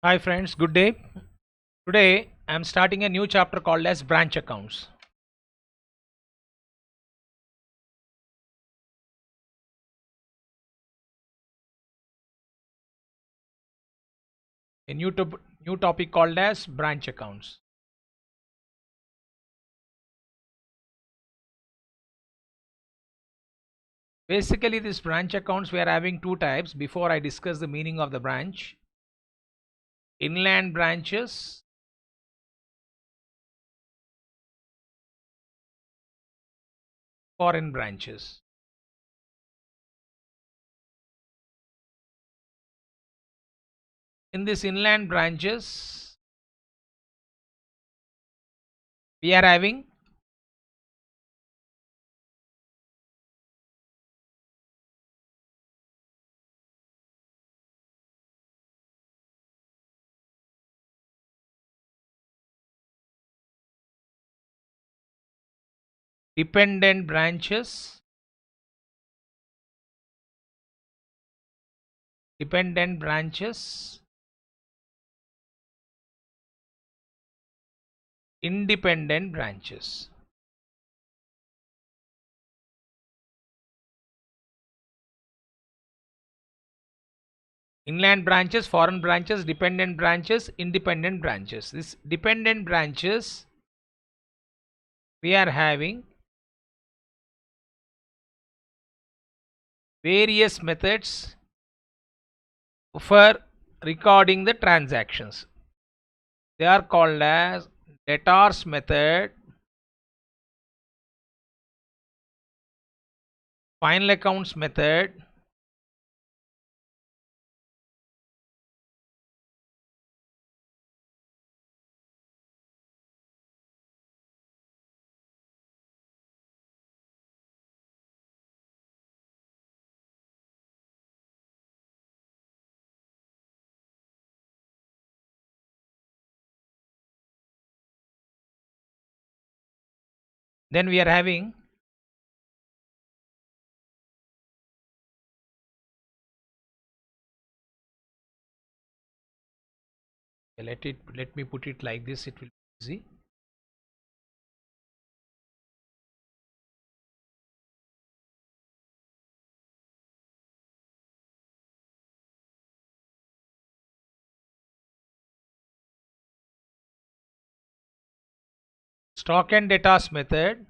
Hi friends, good day. Today I am starting a new chapter called as branch accounts. A new topic called as branch accounts. Basically this branch accounts we are having two types before I discuss the meaning of the branch. Inland branches, foreign branches. In this inland branches we are having dependent branches, dependent branches, independent branches. Inland branches, foreign branches, dependent branches, independent branches. This dependent branches we are having various methods for recording the transactions. They are called as debtors method, final accounts method, then we are having let me put it like this, it will be easy. Stock and debtors method,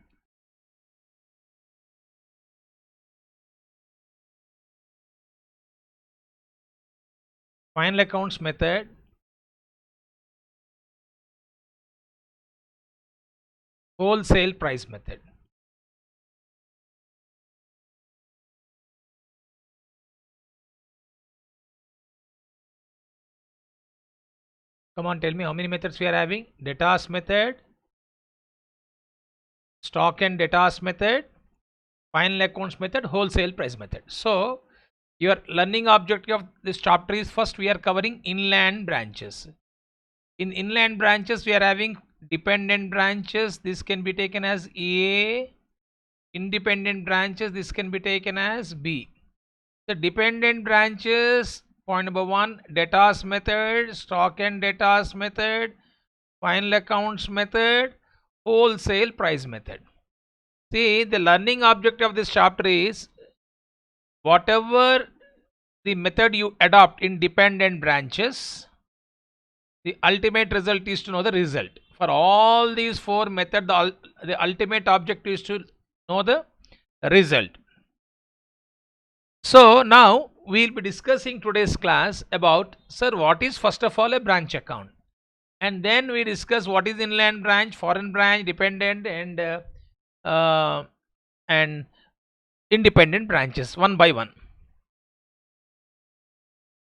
final accounts method, wholesale price method. Come on, tell me how many methods we are having. Debtors method, stock and debtors method, final accounts method, wholesale price method. So your learning objective of this chapter is, first we are covering inland branches. In inland branches we are having dependent branches. This can be taken as A. Independent branches, this can be taken as B. The dependent branches, point number one, debtors method, stock and debtors method, final accounts method, wholesale price method. See, the learning objective of this chapter is, whatever the method you adopt in dependent branches, the ultimate result is to know the result. For all these four methods, the ultimate objective is to know the result. So now we will be discussing today's class about, sir, what is first of all a branch account, and then we discuss what is inland branch, foreign branch, dependent and independent branches, one by one.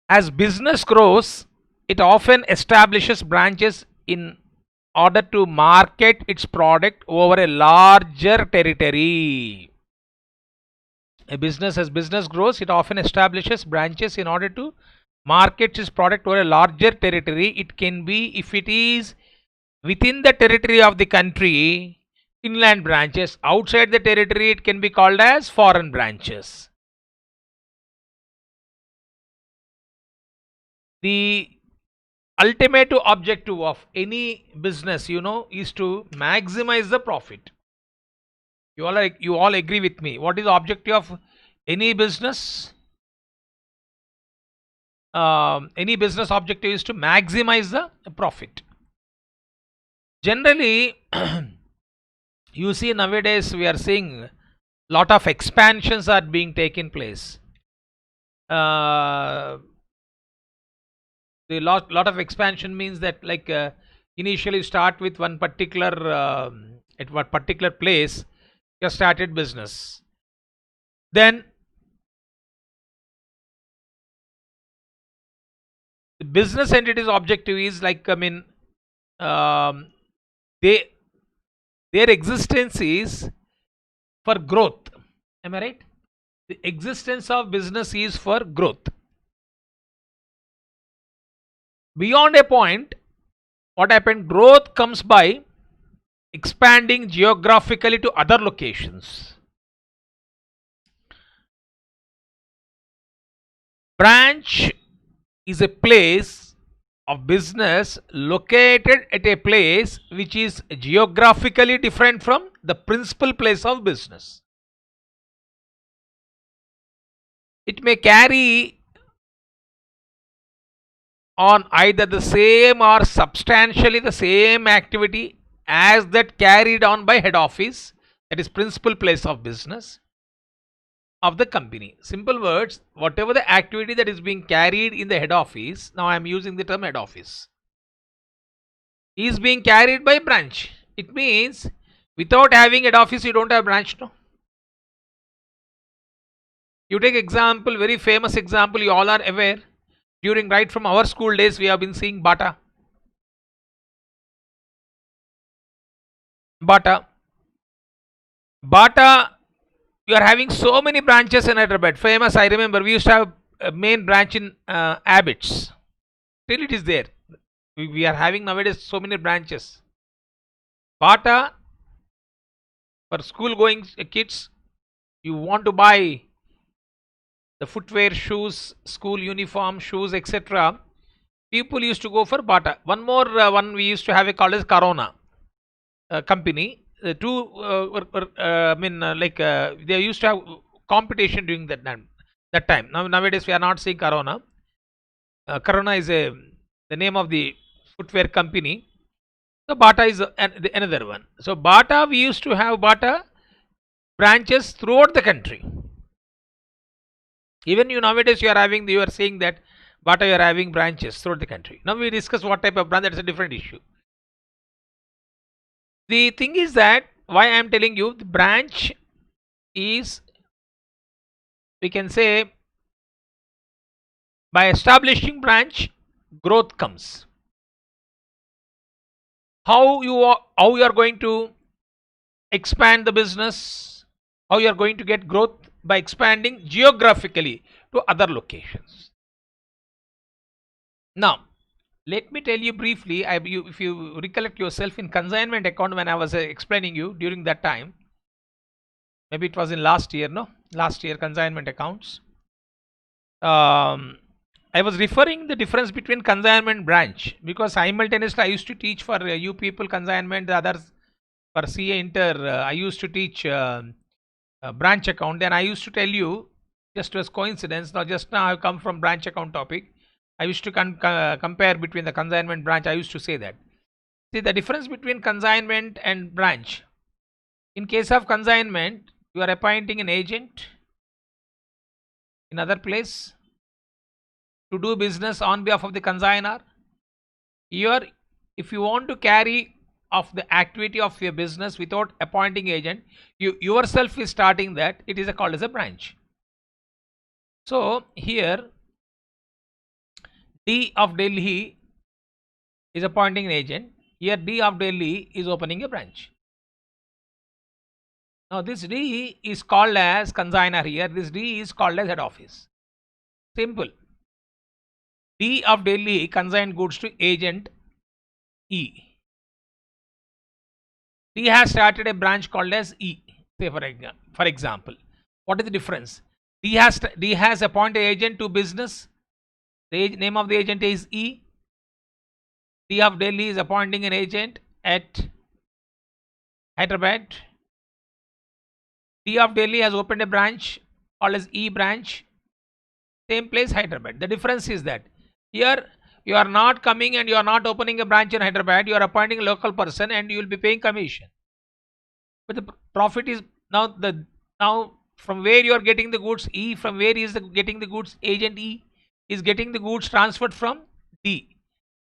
As business grows, it often establishes branches in order to market its product over a larger territory. As business grows, it often establishes branches in order to market its product over a larger territory. It can be, if it is within the territory of the country, inland branches. Outside the territory, it can be called as foreign branches. The ultimate objective of any business, you know, is to maximize the profit. You all agree with me? What is the objective of any business? Any business objective is to maximize the profit. Generally, you see nowadays we are seeing lot of expansions are being taken place. The lot of expansion means that, like, initially start with one particular at what particular place you started business, then the business entity's objective is, like, I mean, they their existence is for growth. Am I right? The existence of business is for growth. Beyond a point, what happened? Growth comes by expanding geographically to other locations. Branch is a place of business located at a place which is geographically different from the principal place of business. It may carry on either the same or substantially the same activity as that carried on by head office, that is principal place of business of the company. Simple words, whatever the activity that is being carried in the head office, now I am using the term head office, is being carried by branch. It means without having head office you don't have branch. No, you take example, very famous example, you all are aware, during right from our school days we have been seeing Bata. You are having so many branches in Hyderabad. Famous, I remember we used to have a main branch in Abbots. Still it is there. We are having nowadays so many branches. Bata, for school going kids, you want to buy the footwear, shoes, school uniform, shoes, etc. People used to go for Bata. One more one we used to have a called as Corona company. Two I mean, like, they used to have competition during that time. Nowadays we are not seeing Corona. Corona is the name of the footwear company. So Bata is another one. So Bata, we used to have Bata branches throughout the country. Even you nowadays you are saying that Bata, you are having branches throughout the country. Now we discuss what type of branch. That is a different issue. The thing is that why I am telling you, the branch is, we can say, by establishing branch, growth comes. How you are going to expand the business, how you are going to get growth? By expanding geographically to other locations. Now let me tell you briefly, if you recollect yourself, in consignment account, when I was explaining you during that time, maybe it was in last year, consignment accounts, I was referring the difference between consignment branch, because simultaneously I used to teach for you people consignment, the others for CA Inter, I used to teach branch account. Then I used to tell you, just as coincidence, just now I have come from branch account topic, I used to compare between the consignment branch. I used to say that, see, the difference between consignment and branch. In case of consignment, you are appointing an agent in other place to do business on behalf of the consignor. Here, if you want to carry of the activity of your business without appointing agent, you yourself is starting that, it is called as a branch. So here D of Delhi is appointing an agent. Here D of Delhi is opening a branch. Now this D is called as consignor here. This D is called as head office. Simple. D of Delhi consign goods to agent E. D has started a branch called as E. Say for example, what is the difference? D has appointed agent to business. The name of the agent is E. D of Delhi is appointing an agent at Hyderabad. D of Delhi has opened a branch called as E branch, same place Hyderabad. The difference is that here you are not coming and you are not opening a branch in Hyderabad, you are appointing a local person and you will be paying commission. But the profit is now from where you are getting the goods, E, from where is getting the goods, agent E is getting the goods transferred from D,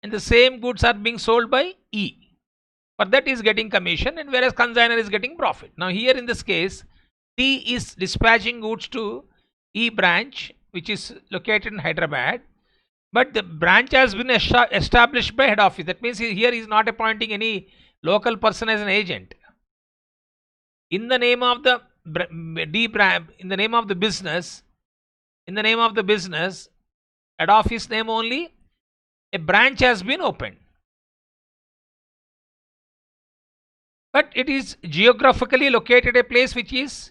and the same goods are being sold by E. For that is getting commission, and whereas consignor is getting profit. Now here in this case, D is dispatching goods to E branch, which is located in Hyderabad, but the branch has been established by head office. That means here he is not appointing any local person as an agent. In the name of the D branch, in the name of the business, head office name only, a branch has been opened. But it is geographically located a place which is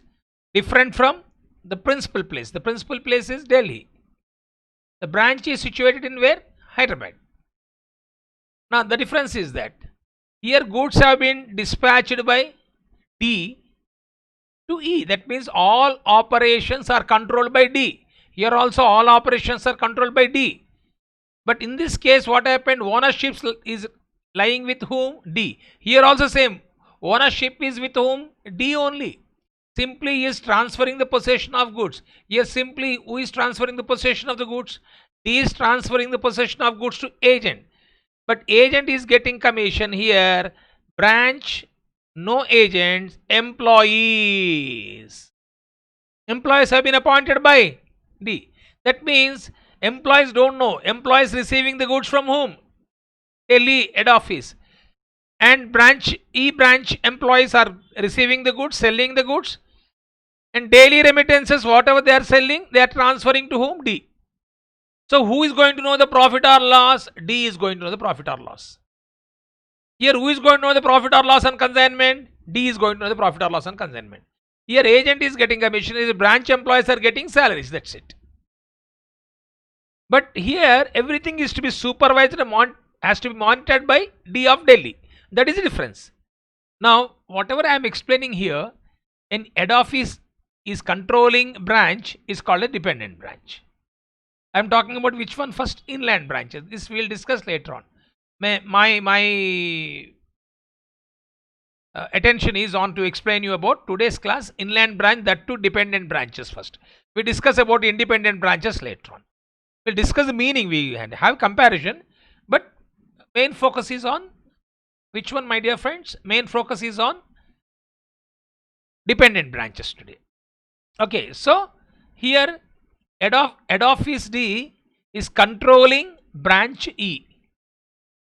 different from the principal place. The principal place is Delhi. The branch is situated in where? Hyderabad. Now the difference is that here goods have been dispatched by D to E. That means all operations are controlled by D. Here also all operations are controlled by D. But in this case, what happened? Ownership is lying with whom? D. Here also same. Ownership is with whom? D only. Simply he is transferring the possession of goods. Here simply who is transferring the possession of the goods? D is transferring the possession of goods to agent. But agent is getting commission here. Branch, no agents, employees. Employees have been appointed by D. That means employees don't know. Employees receiving the goods from whom? Delhi head office. And branch, E branch employees are receiving the goods, selling the goods. And daily remittances, whatever they are selling, they are transferring to whom? D. So who is going to know the profit or loss? D is going to know the profit or loss. Here who is going to know the profit or loss on consignment? D is going to know the profit or loss on consignment. Here agent is getting commission, his branch employees are getting salaries, that's it. But here everything is to be supervised and has to be monitored by D of Delhi. That is the difference. Now whatever I am explaining here, an head office is controlling branch is called a dependent branch. I am talking about which one first? Inland branches. This we will discuss later on. My attention is on to explain you about today's class inland branch, that too dependent branches first. We discuss about independent branches later on. We'll discuss the meaning, we have comparison, but main focus is on which one, my dear friends? Main focus is on dependent branches today. Okay, so here head office D is controlling branch E.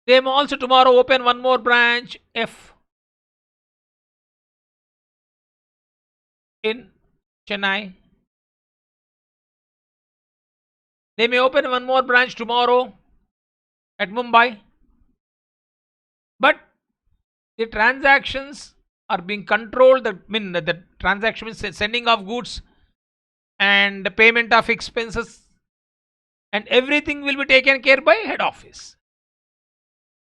They may also tomorrow open one more branch F in Chennai. They may open one more branch tomorrow at Mumbai. But the transactions are being controlled. The transaction is sending of goods and the payment of expenses and everything will be taken care by head office.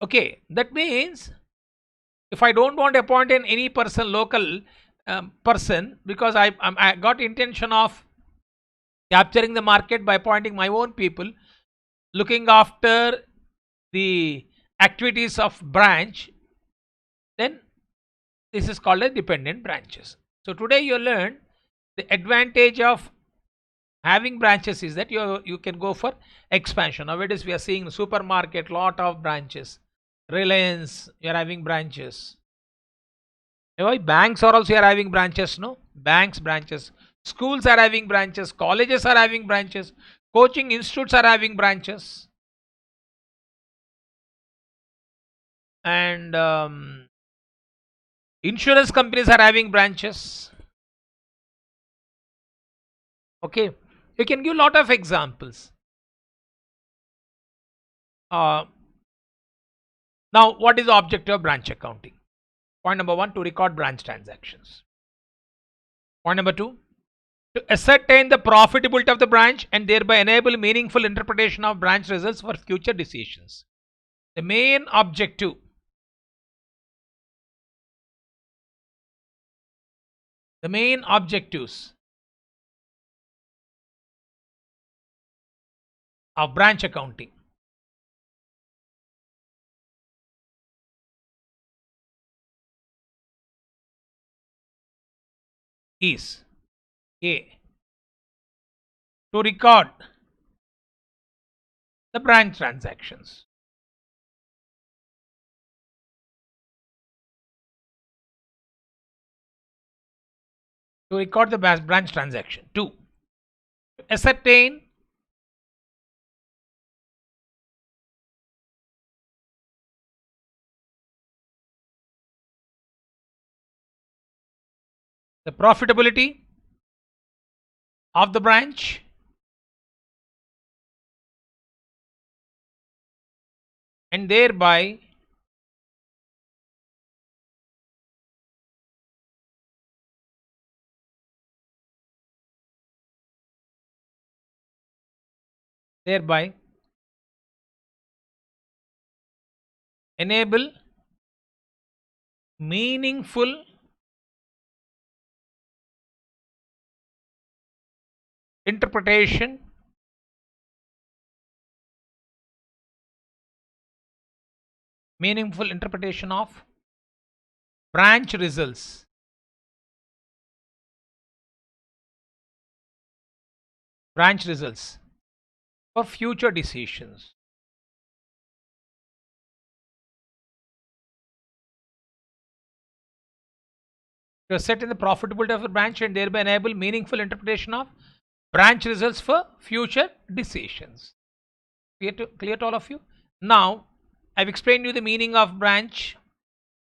Okay, that means if I don't want to appoint any person, local person, because I got intention of capturing the market by appointing my own people, looking after the activities of branch, then this is called as dependent branches. So today you learned the advantage of having branches is that you can go for expansion. Nowadays we are seeing supermarket, lot of branches. Reliance, you are having branches. Banks are also having branches, no? Banks branches. Schools are having branches. Colleges are having branches. Coaching institutes are having branches. And insurance companies are having branches. Okay, you can give lot of examples. Now what is the objective of branch accounting? Point number 1, to record branch transactions. Point number 2, to ascertain the profitability of the branch and thereby enable meaningful interpretation of branch results for future decisions. The main objective the main objectives of branch accounting is A. To record the branch transactions. To record the branch transaction. 2. To ascertain the profitability of the branch and thereby enable meaningful interpretation of branch results for future decisions. To set in the profitability of a branch and thereby enable meaningful interpretation of branch results for future decisions. Clear to all of you? Now, I've explained you the meaning of branch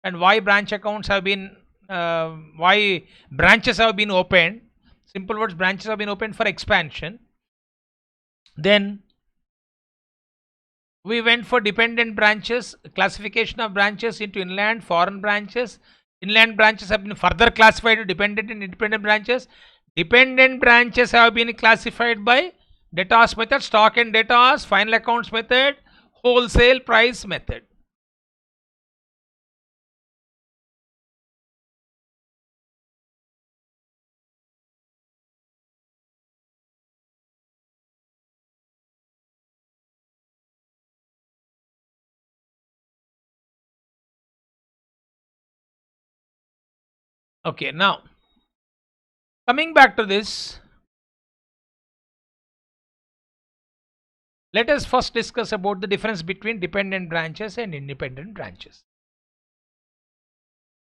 and why branch accounts have been, why branches have been opened. Simple words, branches have been opened for expansion. Then we went for dependent branches, classification of branches into inland, foreign branches. Inland branches have been further classified to dependent and independent branches. Dependent branches have been classified by debtors method, stock and debtors, final accounts method, wholesale price method. Okay, now coming back to this, let us first discuss about the difference between dependent branches and independent branches.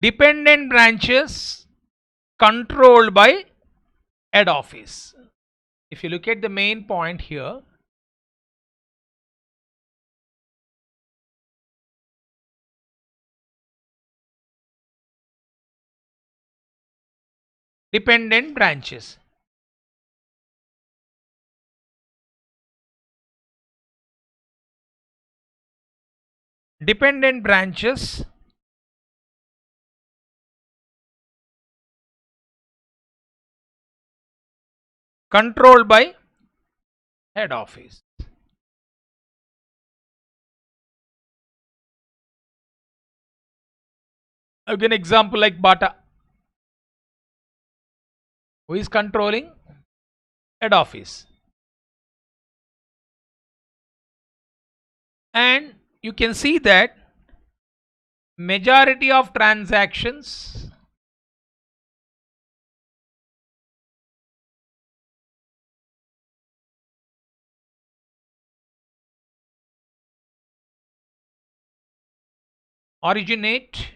Dependent branches controlled by head office. If you look at the main point here, dependent branches. Dependent branches controlled by head office. I'll give an example like Bata. Who is controlling? Head office. And you can see that majority of transactions originate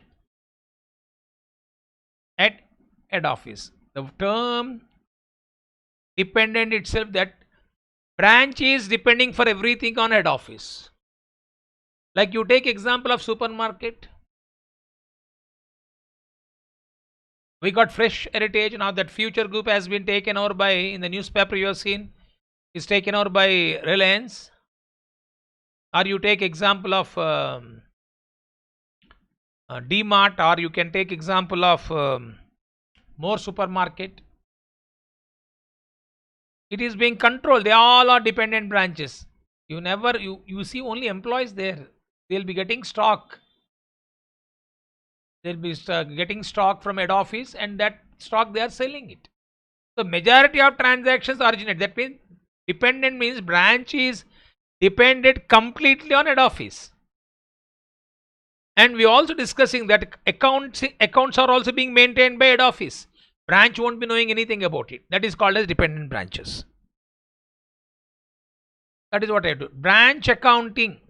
at head office. The term dependent itself, that branch is depending for everything on head office. Like you take example of supermarket. We got Fresh Heritage. Now that Future Group has been taken over by, in the newspaper you have seen, is taken over by Reliance. Or you take example of D-Mart, or you can take example of more supermarket. It is being controlled. They all are dependent branches. You see only employees there. They'll be getting stock. They'll be getting stock from head office, and that stock they are selling it. So majority of transactions originate. That means dependent means branch is dependent completely on head office. And we also discussing that accounts are also being maintained by head office. Branch won't be knowing anything about it. That is called as dependent branches. That is what I do. Branch accounting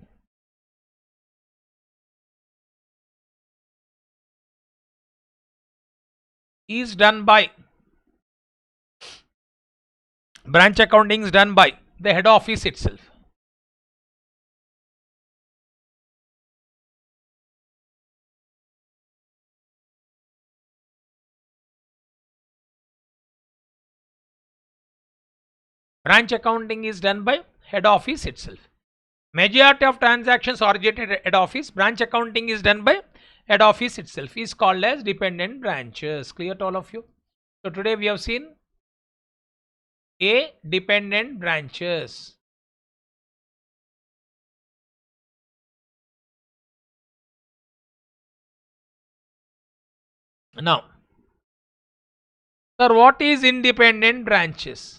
is done by branch accounting is done by the head office itself. Branch accounting is done by head office itself. Majority of transactions originated at head office. Branch accounting is done by head office itself. Is called as dependent branches. Clear to all of you? So today we have seen A, dependent branches. Now, sir, what is independent branches?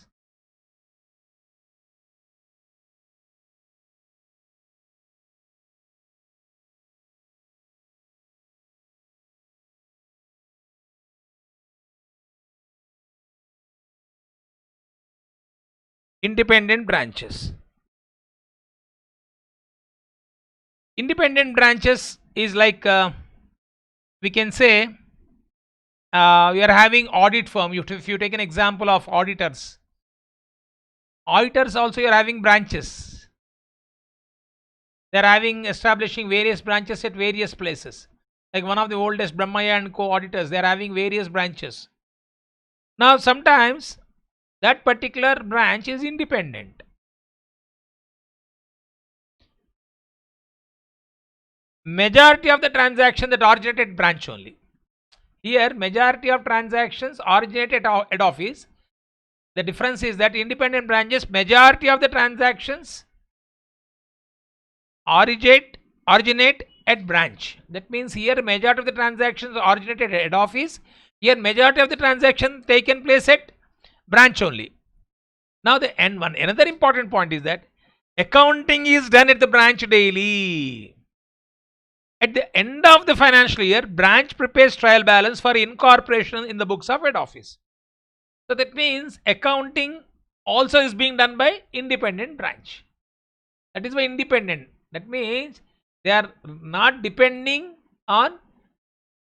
Independent branches. Independent branches is like we can say we are having audit firm. If you take an example of auditors, auditors also you are having branches. They are having establishing various branches at various places. Like one of the oldest Brahmaya and Co auditors, they are having various branches. Now sometimes that particular branch is independent. Majority of the transaction that originated branch only. Here majority of transactions originated at head office. The difference is that independent branches, majority of the transactions originate at branch. That means here majority of the transactions originated at head office. Here majority of the transaction taken place at branch only. Now the another important point is that accounting is done at the branch daily. At the end of the financial year, branch prepares trial balance for incorporation in the books of head office. So that means accounting also is being done by independent branch. That is why independent. That means they are not depending on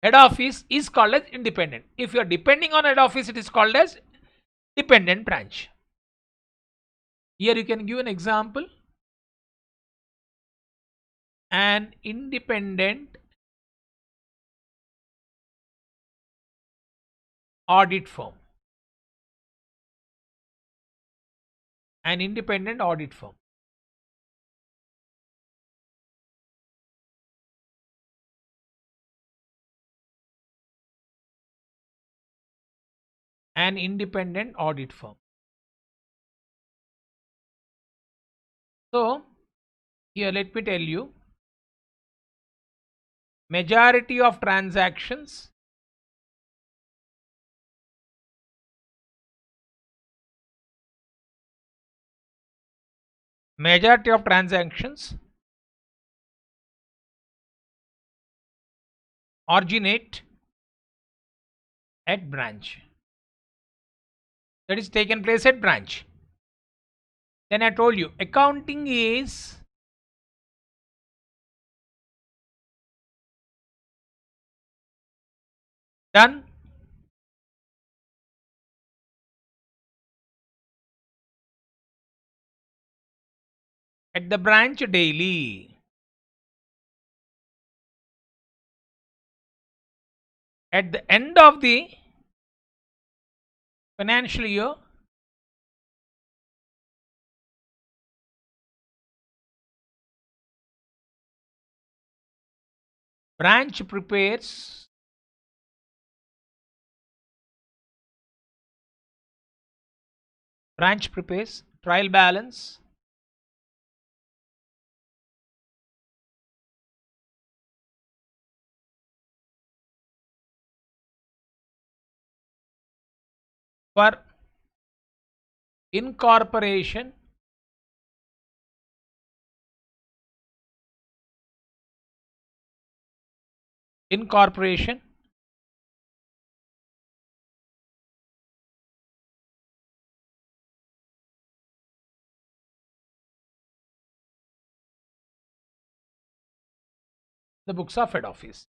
head office is called as independent. If you are depending on head office, it is called as dependent branch. Here you can give an example. An independent audit firm. An independent audit firm. An independent audit firm. So here let me tell you, majority of transactions originate at branch. That is taken place at branch. Then I told you accounting is done at the branch daily. At the end of the financial year, branch prepares trial balance for incorporation incorporation the books of head office.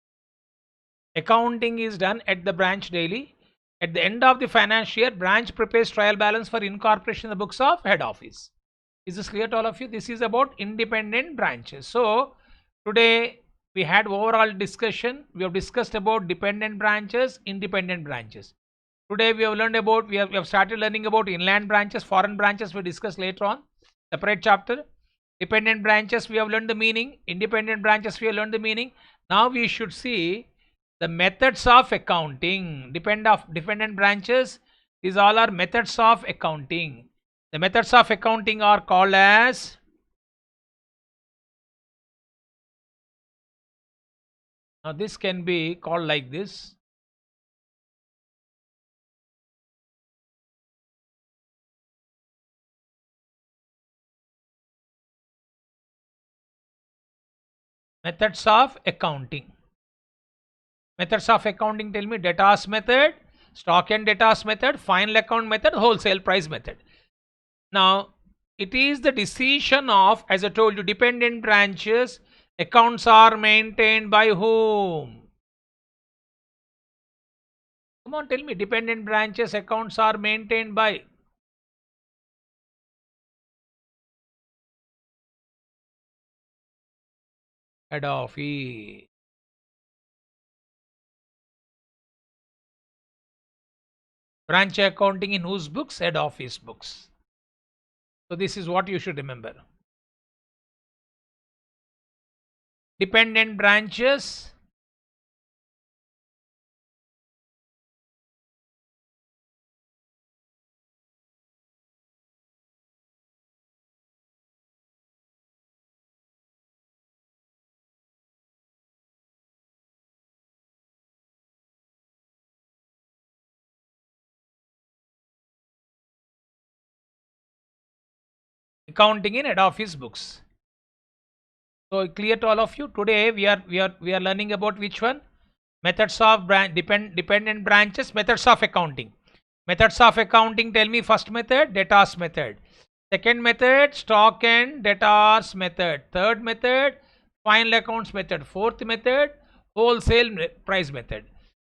Accounting is done at the branch daily. At the end of the financial year, branch prepares trial balance for incorporation in the books of head office. Is this clear to all of you? This is about independent branches. So today we had overall discussion. We have discussed about dependent branches, independent branches. Today we have learned about, we have started learning about inland branches, foreign branches we discuss later on, separate chapter. Dependent branches we have learned the meaning, independent branches we have learned the meaning. Now we should see the methods of accounting. Dependent branches, these all are methods of accounting. The methods of accounting are called as, now this can be called like this. Methods of accounting. Methods of accounting, tell me: debtors method, stock and debtors method, final account method, wholesale price method. Now it is the decision of, as I told you, dependent branches, accounts are maintained by whom? Come on, tell me, dependent branches accounts are maintained by? Head office. Branch accounting in whose books? Head office books. So this is what you should remember. Dependent branches accounting in head office books. So clear to all of you? Today we are learning about which one? Methods of dependent branches, methods of accounting. Methods of accounting, tell me: first method, debtors method. Second method, stock and debtors method. Third method, final accounts method. Fourth method, wholesale price method.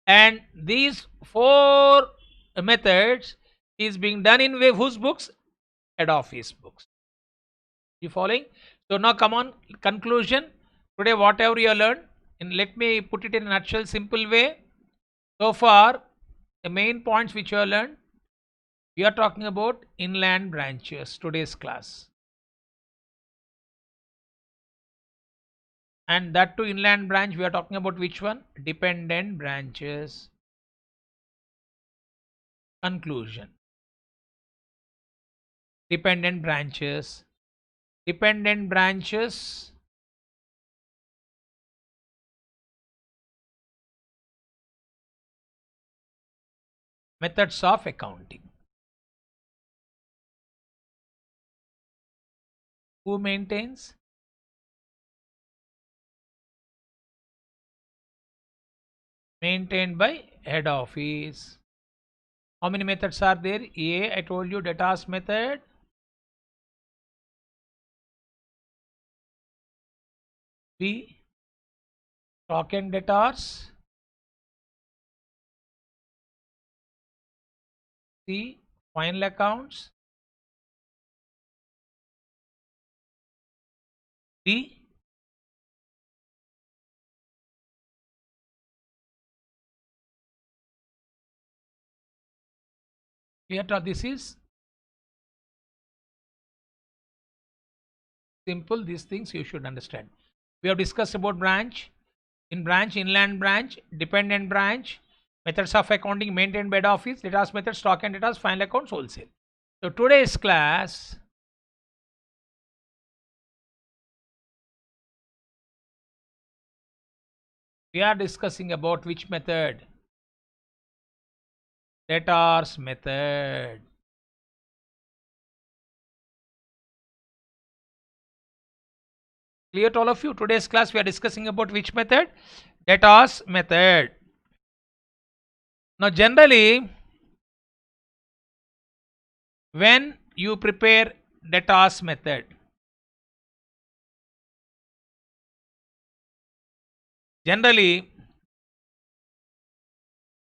And these four methods is being done in whose books? Head office books. You following? So now come on, conclusion. Today whatever you learned, and let me put it in a nutshell, simple way. So far, the main points which you have learned, we are talking about inland branches today's class. And that to inland branch, we are talking about which one? Dependent branches. Conclusion. Dependent branches. Dependent branches. Methods of accounting. Who maintains? Maintained by head office. How many methods are there? A, I told you, debtors method. B, stock and debtors. C, final accounts. D, clear? This is simple. These things you should understand. We have discussed about branch, inland branch, dependent branch, methods of accounting maintained by head office, debtors method, stock and debtors, final accounts, wholesale. So today's class, we are discussing about which method? debtors method. Clear to all of you? Today's class we are discussing about which method? Debtors method. Now generally when you prepare debtors method, generally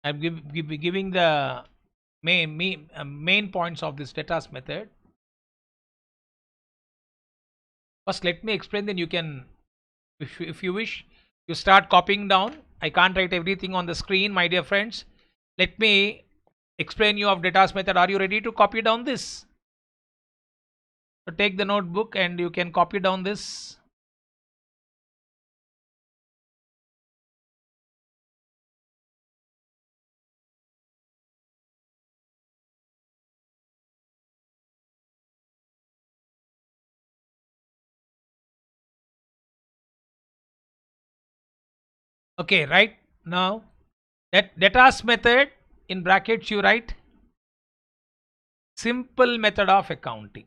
I'm giving the main points of this debtors method. First let me explain, then you can, if you wish, you start copying down. I can't write everything on the screen, my dear friends. Let me explain you of debtors method. Are you ready to copy down this? So take the notebook and you can copy down this. Okay, right now that debtors method, in brackets you write simple method of accounting,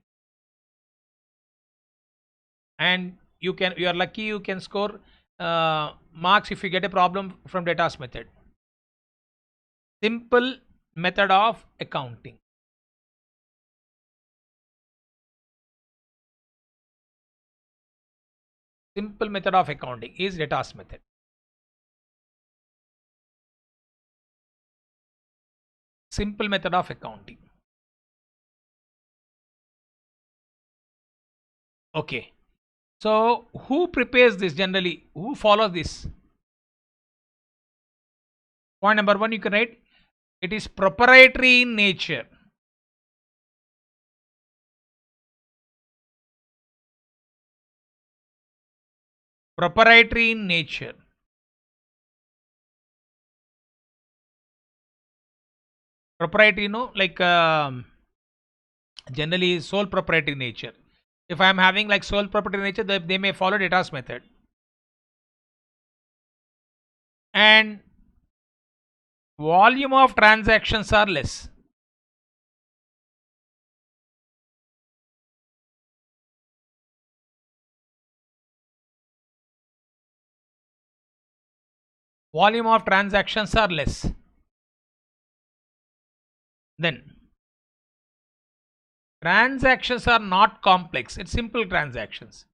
and you are lucky you can score marks if you get a problem from debtors method. Simple method of accounting. Simple method of accounting is debtors method. Simple method of accounting. Okay, so who prepares this generally? Who follows this? Point number one, you can write it is proprietary in nature. Proprietary in nature. Proprietary, like generally sole proprietary nature. If I am having like sole proprietary nature, they may follow debtors method. And volume of transactions are less. Volume of transactions are less. Then transactions are not complex. It's simple transactions.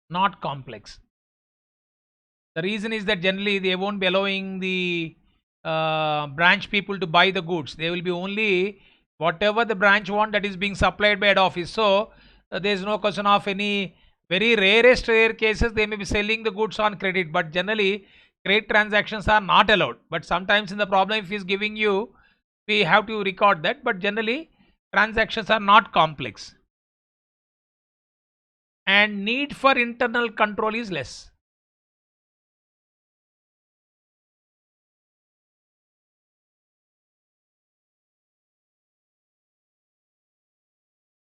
Not complex. The reason is that generally they won't be allowing the branch people to buy the goods. They will be only whatever the branch want, that is being supplied by head office. So there is no question of any, very rare cases they may be selling the goods on credit, but generally credit transactions are not allowed. But sometimes in the problem, if he is giving you, we have to record that, but generally transactions are not complex and need for internal control is less.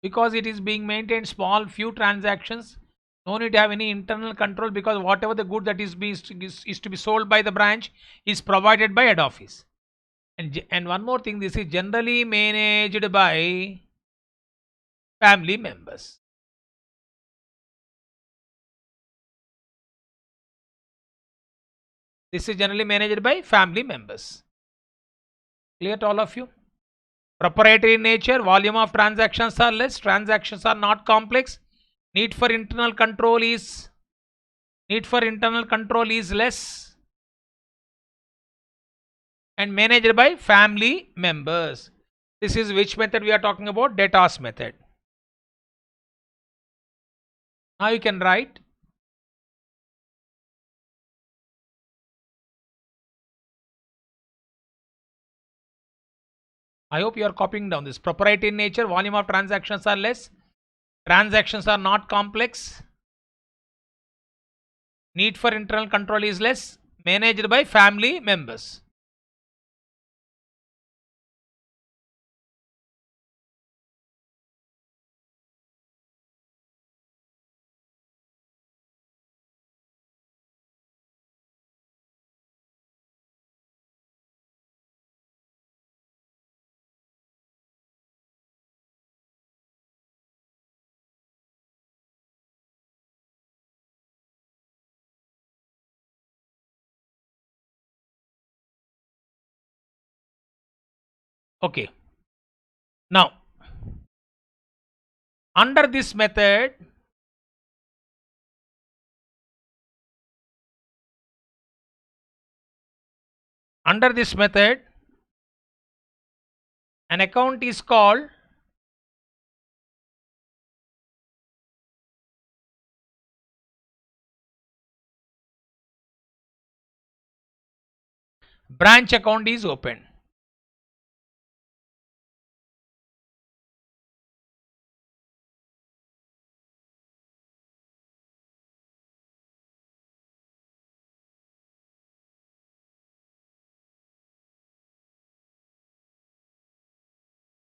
Because it is being maintained small few transactions, no need to have any internal control, because whatever the good that is to be sold by the branch is provided by head office. And one more thing, this is generally managed by family members. This is generally managed by family members. Clear to all of you? Proprietary in nature, volume of transactions are less, transactions are not complex, need for internal control is less, and managed by family members. This is which method we are talking about? Debtors method. Now you can write I hope you are copying down this. Proprietary in nature, volume of transactions are less, transactions are not complex, need for internal control is less, managed by family members. Okay. Now, under this method, an account is called branch account is opened.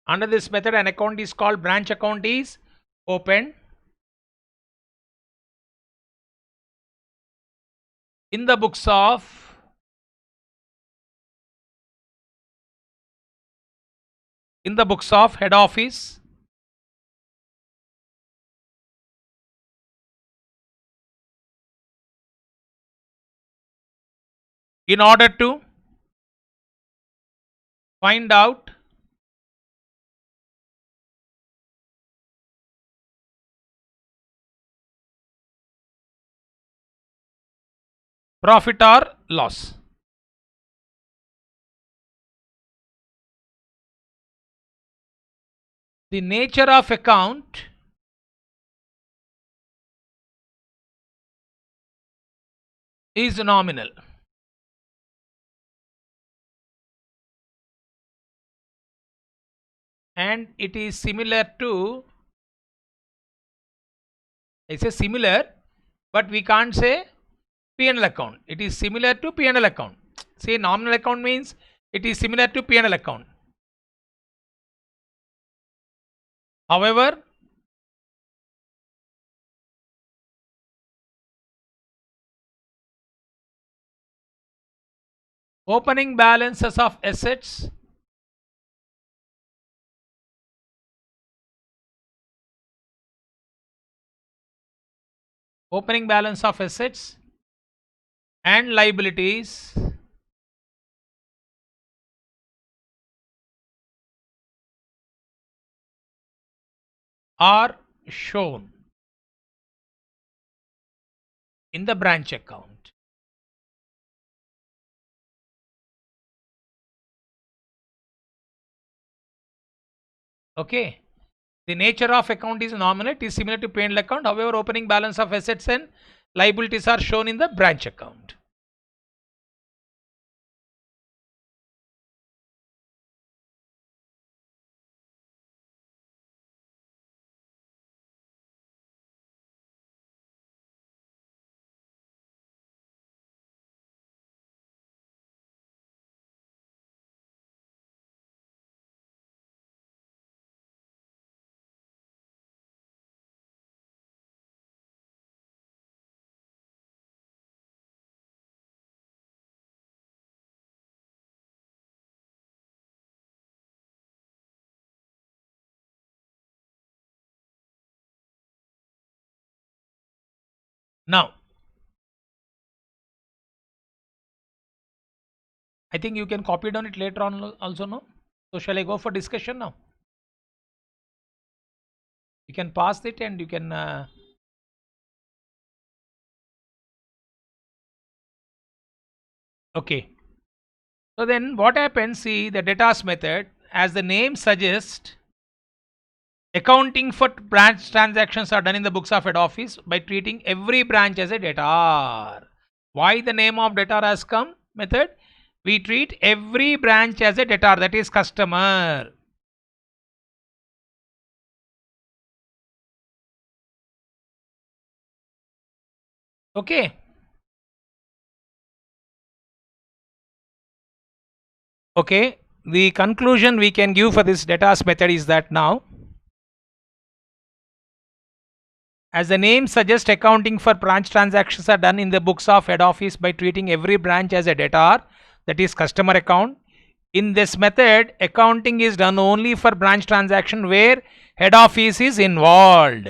Under this method, an account is called branch account is opened. In the books of head office, in order to find out profit or loss. The nature of account is nominal. And it is similar to, I say similar, but we can't say P&L account. It is similar to P&L account. Say nominal account means it is similar to P&L account. However, opening balances of assets and liabilities are shown in the branch account. Okay. The nature of account is nominal. It is similar to P&L account. However, opening balance of assets and liabilities are shown in the branch account. Now, I think you can copy down it later on also, no? So shall I go for discussion now? You can pass it and you can okay. So then what happens, see the debtors method, as the name suggests, accounting for branch transactions are done in the books of head office by treating every branch as a debtor. Why the name of debtor has come method? We treat every branch as a debtor, that is customer. Okay. Okay. The conclusion we can give for this debtors method is that now, as the name suggests, accounting for branch transactions are done in the books of head office by treating every branch as a debtor, that is customer account. In this method, accounting is done only for branch transaction where head office is involved.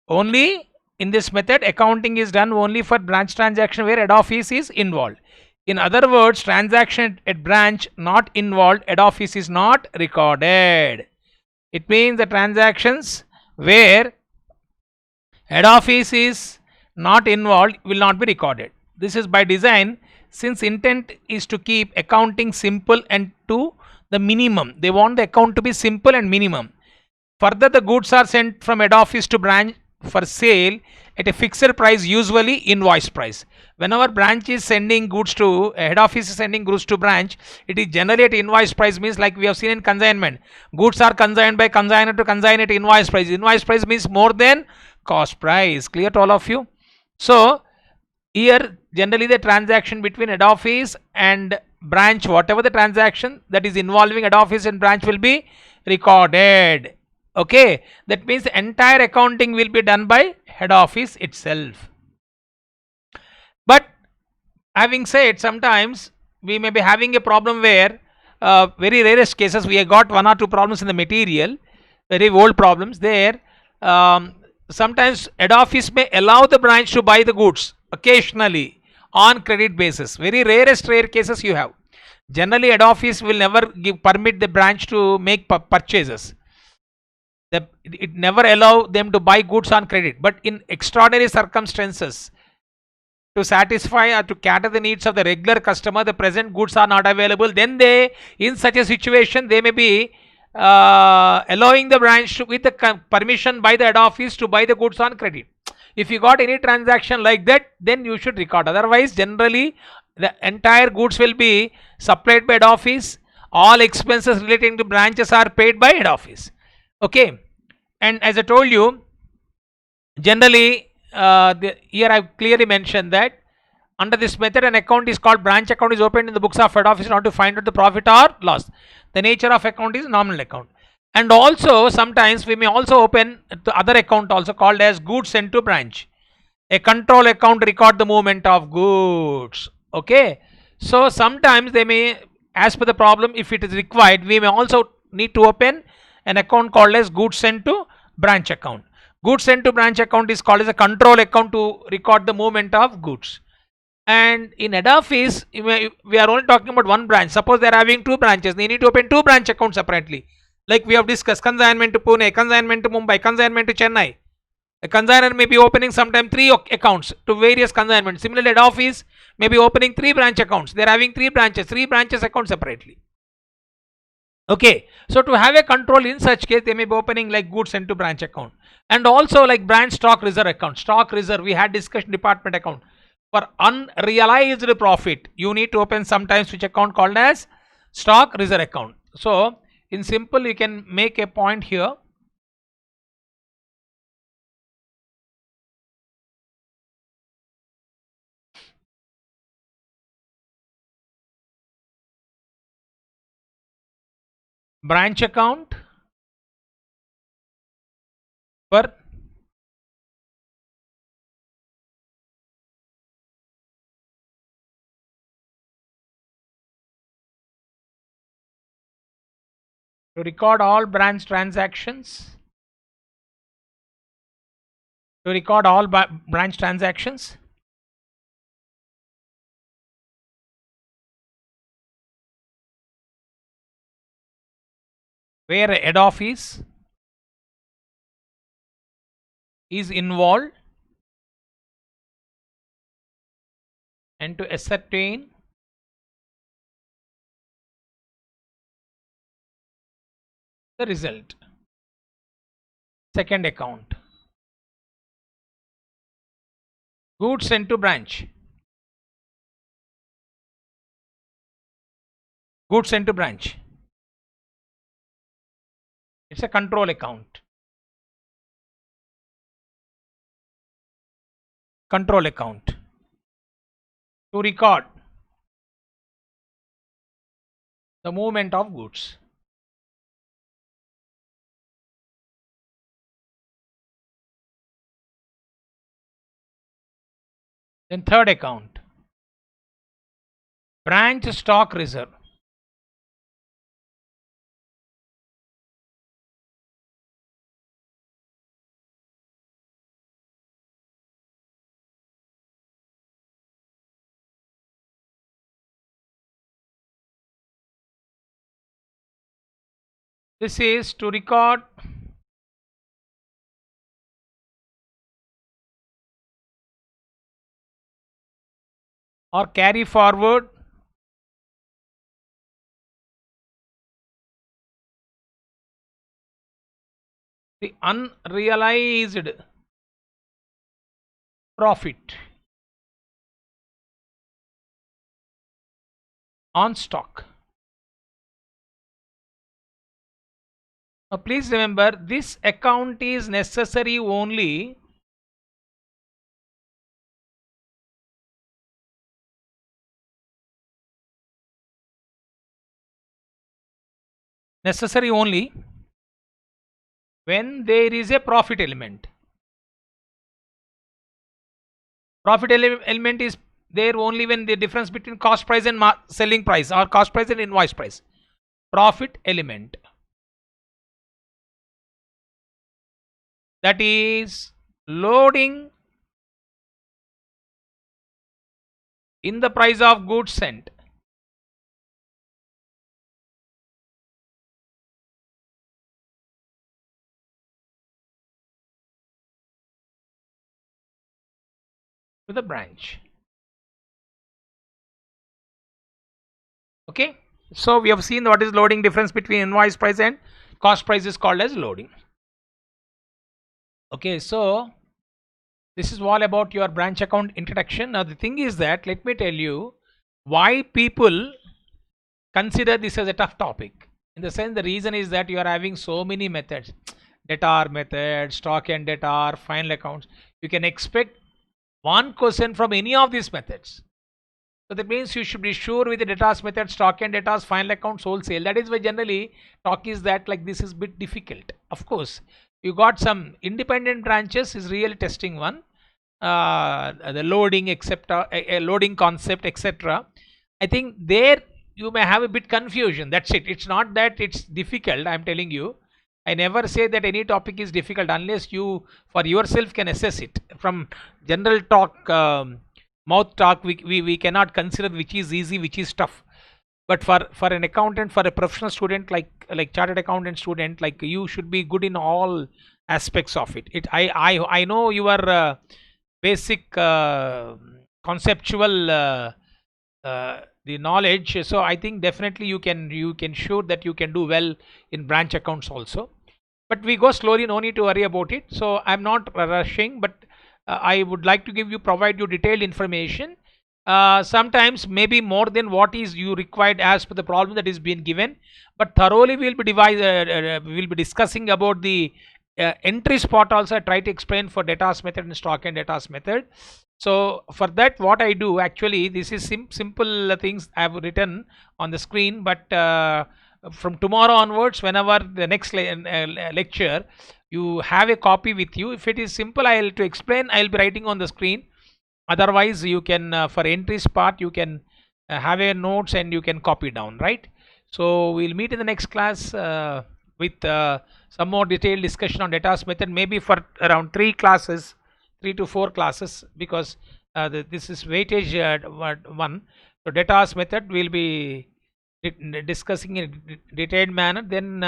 Only in this method, accounting is done only for branch transaction where head office is involved. In other words, transaction at branch not involved head office is not recorded. It means the transactions where head office is not involved will not be recorded. This is by design, since intent is to keep accounting simple and to the minimum. They want the account to be simple and minimum. Further, the goods are sent from head office to branch for sale at a fixed price, usually invoice price. Whenever branch is sending goods to head office is sending goods to branch, it is generally at invoice price, means like we have seen in consignment. Goods are consigned by consignor to consign at invoice price. Invoice price means more than cost price. Clear to all of you? So here generally the transaction between head office and branch, whatever the transaction that is involving head office and branch will be recorded. Okay, that means the entire accounting will be done by head office itself. But having said, sometimes we may be having a problem where very rarest cases we have got one or two problems in the material, very old problems there. Sometimes head office may allow the branch to buy the goods occasionally on credit basis. Very rarest rare cases you have. Generally head office will never permit the branch to make purchases. It never allow them to buy goods on credit, but in extraordinary circumstances, to satisfy or to cater the needs of the regular customer, the present goods are not available, then they, in such a situation, they may be allowing the branch to, with the permission by the head office, to buy the goods on credit. If you got any transaction like that, then you should record. Otherwise, generally the entire goods will be supplied by head office. All expenses relating to branches are paid by head office. Okay, and as I told you, generally here I have clearly mentioned that under this method an account is called branch account is opened in the books of head office not to find out the profit or loss. The nature of account is nominal account. And also sometimes we may also open the other account also called as goods sent to branch. A control account record the movement of goods. Okay, so sometimes they may, as per the problem, if it is required, we may also need to open an account called as goods sent to branch account. Goods sent to branch account is called as a control account to record the movement of goods. And in head office, we are only talking about one branch. Suppose they are having two branches, they need to open two branch accounts separately. Like we have discussed, consignment to Pune, consignment to Mumbai, consignment to Chennai. A consignor may be opening sometime three accounts to various consignments. Similarly, head office may be opening three branch accounts. They are having three branches account separately. Okay, so to have a control in such case, they may be opening like goods sent to branch account, and also like branch stock reserve account. Stock reserve, we had discussion department account. For unrealized profit, you need to open sometimes which account called as stock reserve account. So in simple, you can make a point here. Branch account for to record all branch transactions, to record all branch transactions. Where head office is involved, and to ascertain the result. Second account, goods sent to branch, goods sent to branch, it's a control account. Control account to record the movement of goods. Then third account, branch stock reserve. This is to record or carry forward the unrealized profit on stock. Now please remember, this account is necessary only when there is a profit element. Profit element is there only when the difference between cost price and selling price, or cost price and invoice price. Profit element, that is loading in the price of goods sent. To the branch. Okay, so we have seen what is loading. Difference between invoice price and cost price is called as loading. Okay, so this is all about your branch account introduction. Now the thing is that, let me tell you why people consider this as a tough topic. In the sense, the reason is that you are having so many methods: debtor method, stock and debtor, final accounts. You can expect one question from any of these methods. So that means you should be sure with the debtors method, stock and debtors, final accounts, wholesale. That is why generally talk is that like this is bit difficult. Of course, you got some independent branches is really testing one. The loading, etc., loading concept, etc. I think there you may have a bit confusion. That's it. It's not that it's difficult. I'm telling you. I never say that any topic is difficult unless you for yourself can assess it. From general talk, mouth talk, we cannot consider which is easy, which is tough. But for an accountant, for a professional student like chartered accountant student, like you should be good in all aspects of it. I know your basic conceptual the knowledge, so I think definitely you can sure that you can do well in branch accounts also. But we go slowly, no need to worry about it. So I'm not rushing, but I would like to provide you detailed information. Sometimes maybe more than what is you required as per the problem that is being given, but thoroughly we will be discussing about the entries part also. I try to explain for debtors method and stock and debtors method. So for that, what I do actually, this is simple things I have written on the screen, but from tomorrow onwards, whenever the next lecture, you have a copy with you. If it is simple, I'll to explain, I'll be writing on the screen. Otherwise, you can for entries part, you can have a notes and you can copy down, right? So we'll meet in the next class with some more detailed discussion on debtors method, maybe for around 3 to 4 classes, because this is weightage one. So debtors method will be discussing in a detailed manner. Then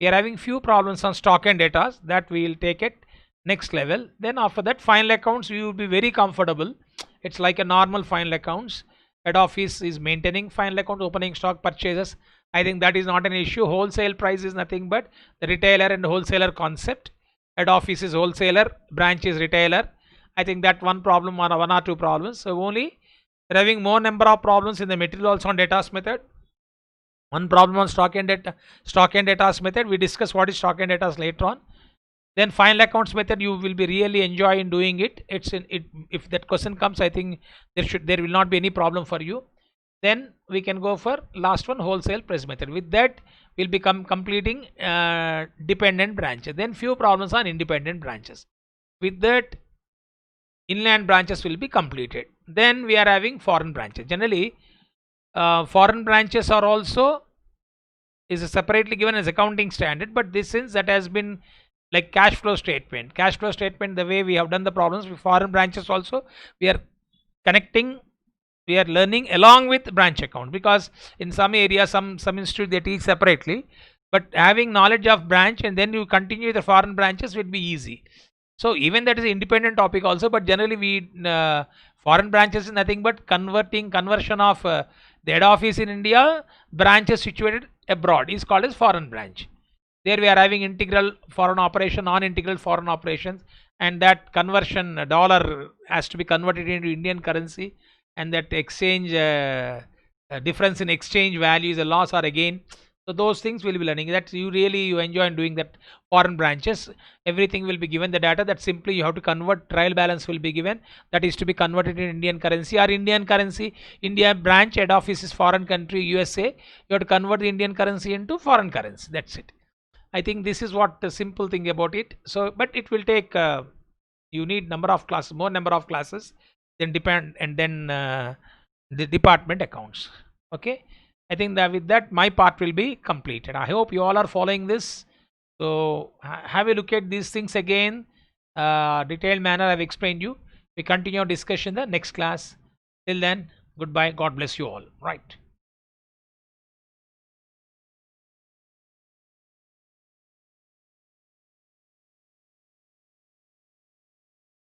we are having few problems on stock and debtors, that we will take it next level. Then after that, final accounts you will be very comfortable. It's like a normal final accounts. Head office is maintaining final account, opening stock, purchases. I think that is not an issue. Wholesale price is nothing but the retailer and wholesaler concept. Head office is wholesaler, branch is retailer. I think that one problem or 1 or 2 problems. So only we're having more number of problems in the material also on debtors method. One problem on stock and debtors method. We discuss what is stock and debtors later on. Then final accounts method, you will be really enjoy in doing it. If that question comes, I think there will not be any problem for you. Then we can go for last one, wholesale price method. With that, we'll become completing dependent branches. Then few problems on independent branches. With that, inland branches will be completed. Then we are having foreign branches. Generally, foreign branches are also is separately given as accounting standard, but this since that has been like cash flow statement, the way we have done the problems with foreign branches also, we are connecting, we are learning along with branch account, because in some areas, some institute they teach separately. but having knowledge of branch and then you continue the foreign branches will be easy. So even that is an independent topic also, but generally we foreign branches is nothing but conversion of the head office in India, branches situated abroad is called as foreign branch. There we are having integral foreign operation, non-integral foreign operations, and that conversion dollar has to be converted into Indian currency, and that exchange difference in exchange values, the loss are again. So those things will be learning. That you enjoy in doing that foreign branches. Everything will be given the data that simply you have to convert. Trial balance will be given, that is to be converted in Indian currency or Indian currency. India branch head office is foreign country USA. You have to convert the Indian currency into foreign currency. That's it. I think this is what the simple thing about it. So, but it will take. You need number of classes, more number of classes, then depend, and then the department accounts. Okay. I think that with that my part will be completed. I hope you all are following this. So have a look at these things again. Detailed manner I've explained you. We continue our discussion in the next class. Till then, goodbye. God bless you all. Right.